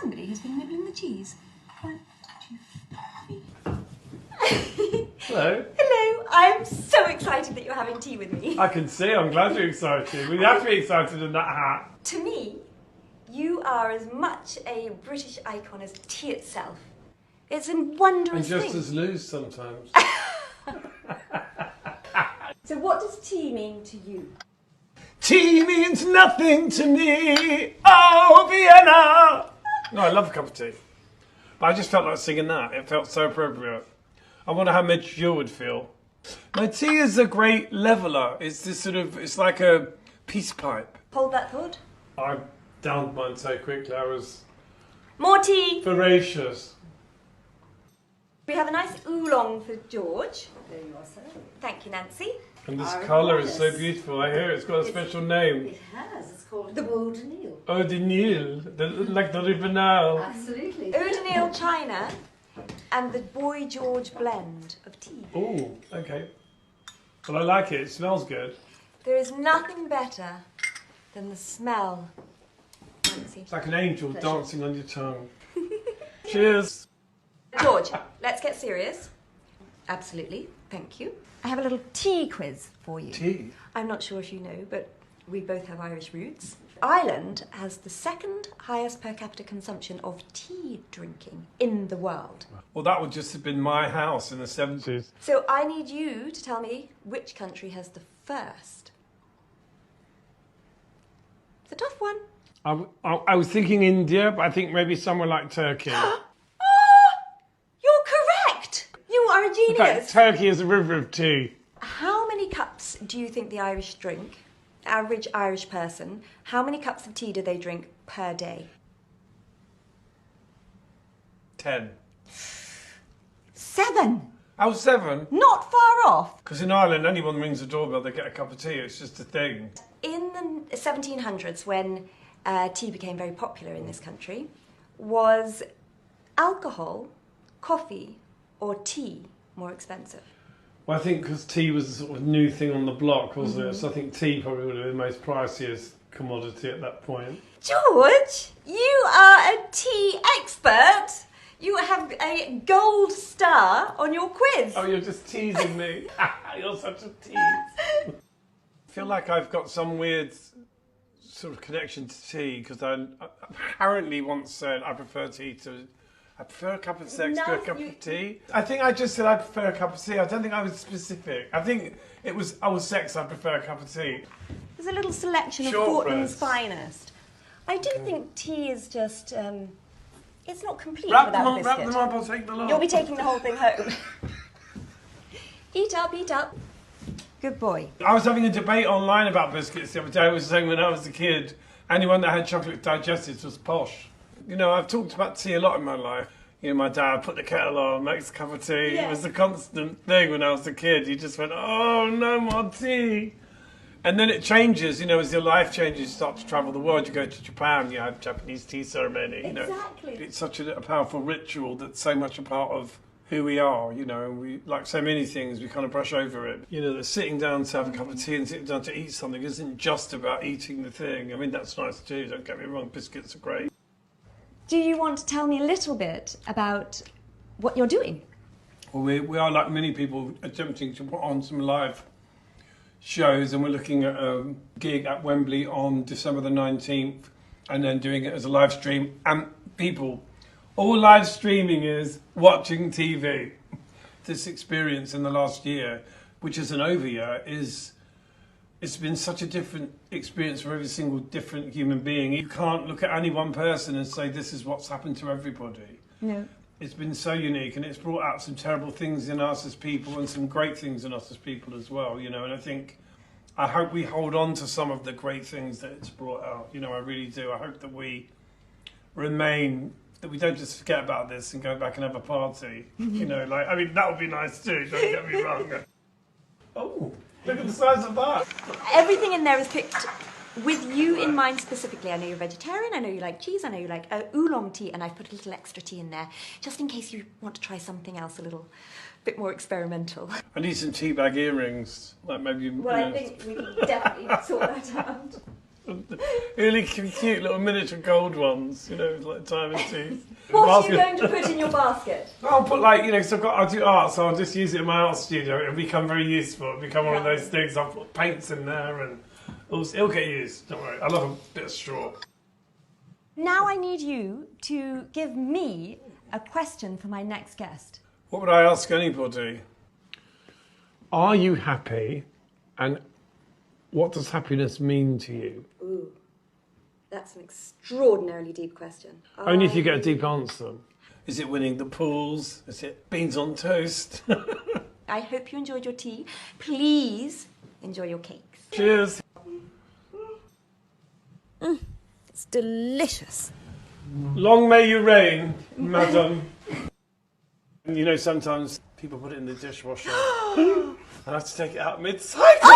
somebody has been nibbling the cheese. 1, 2, 3. Hello. Hello, I'm so excited that you're having tea with me. I can see, I'm glad you're excited. We have to be excited in that hat. To me, you are as much a British icon as tea itself. It's a wondrous And just thing. as loose sometimes. So what does tea mean to you? Tea means nothing to me. Oh, Vienna. No, I love a cup of tea. But I just felt like singing that. It felt so appropriate. I wonder how mature would feel. My tea is a great leveller. It's this sort of, it's like a peace pipe. Hold that thought. I downed mine so quickly, I was More tea. voracious. We have a nice oolong for George. There you are, sir. Thank you, Nancy. And this Our colour is so goddess. beautiful. I hear it's got a special name. It has. It's called the Eau de Nil. Eau de Nil, like the River Nile. Absolutely. Eau de Nil China and the Boy George blend of tea. Oh, okay. Well, I like it. It smells good. There is nothing better than the smell. Nancy. It's like an angel dancing on your tongue. Cheers. George, let's get serious. Absolutely, thank you. I have a little tea quiz for you. Tea. I'm not sure if you know, but we both have Irish roots. Ireland has the second highest per capita consumption of tea drinking in the world. Well, that would just have been my house in the 70s. So I need you to tell me which country has the first. It's a tough one. I was thinking India, but I think maybe somewhere like Turkey. You're correct! You are a In fact, genius! Turkey is a river of tea. How many cups do you think the Irish drink? Average Irish person, how many cups of tea do they drink per day? 10. 7! Oh, 7? Not far off. Because in Ireland, anyone rings the doorbell, they get a cup of tea. It's just a thing. In the 1700s, when tea became very popular in this country, was alcohol, coffee, or tea more expensive? Well, I think because tea was a sort of new thing on the block, wasn't it? So I think tea probably would have been the most priciest commodity at that point. George, you are a tea expert. You have a gold star on your quiz. Oh, you're just teasing me. You're such a tease. I feel like I've got some weird sort of connection to tea because I apparently once said I prefer a cup of sex to a cup of tea. I think I just said I prefer a cup of tea. I don't think I was specific. I think it was, sex, I prefer a cup of tea. There's a little selection of Shortbreads. Portland's finest. I do think tea is just, it's not complete Wrap without a them biscuit. up, I'll take the lot. You'll be taking the whole thing home. Eat up, eat up. Good boy. I was having a debate online about biscuits the other day. I was saying when I was a kid, anyone that had chocolate digestives was posh. You know, I've talked about tea a lot in my life. You know, my dad put the kettle on, makes a cup of tea. Yeah. It was a constant thing when I was a kid. You just went, oh, no more tea. And then it changes, you know, as your life changes, you start to travel the world. You go to Japan, you have Japanese tea ceremony. You know. Exactly. It's such a powerful ritual that's so much a part of who we are, you know, and we, like so many things, we kind of brush over it. You know, that sitting down to have a cup of tea and sitting down to eat something isn't just about eating the thing. I mean, that's nice too, don't get me wrong, biscuits are great. Do you want to tell me a little bit about what you're doing? Well, we are, like many people, attempting to put on some live shows, and we're looking at a gig at Wembley on December the 19th, and then doing it as a live stream. And people, all live streaming is watching TV. This experience in the last year, which is an over year, it's been such a different experience for every single different human being. You can't look at any one person and say this is what's happened to everybody. No. It's been so unique, and it's brought out some terrible things in us as people and some great things in us as people as well, you know, and I hope we hold on to some of the great things that it's brought out, you know, I really do. I hope that we that we don't just forget about this and go back and have a party, you know, like, I mean, that would be nice too, don't get me wrong. Oh, look at the size of that. Everything in there is picked with you in mind specifically. I know you're vegetarian, I know you like cheese, I know you like oolong tea, and I've put a little extra tea in there, just in case you want to try something else a little bit more experimental. I need some tea bag earrings, like maybe. Well, I think we can definitely sort that out. Really cute little miniature gold ones, you know, with like diamond teeth. What are you going to put in your basket? I'll put like, you know, because I do art, so I'll just use it in my art studio. It'll become very useful. It'll become one of those things. I'll put paints in there and it'll get used. Don't worry. I love a bit of straw. Now I need you to give me a question for my next guest. What would I ask anybody? Are you happy? And what does happiness mean to you? Ooh, that's an extraordinarily deep question. Only if you get a deep answer. Is it winning the pools? Is it beans on toast? I hope you enjoyed your tea. Please enjoy your cakes. Cheers. It's delicious. Long may you reign, madam. You know, sometimes people put it in the dishwasher and I have to take it out mid-cycle.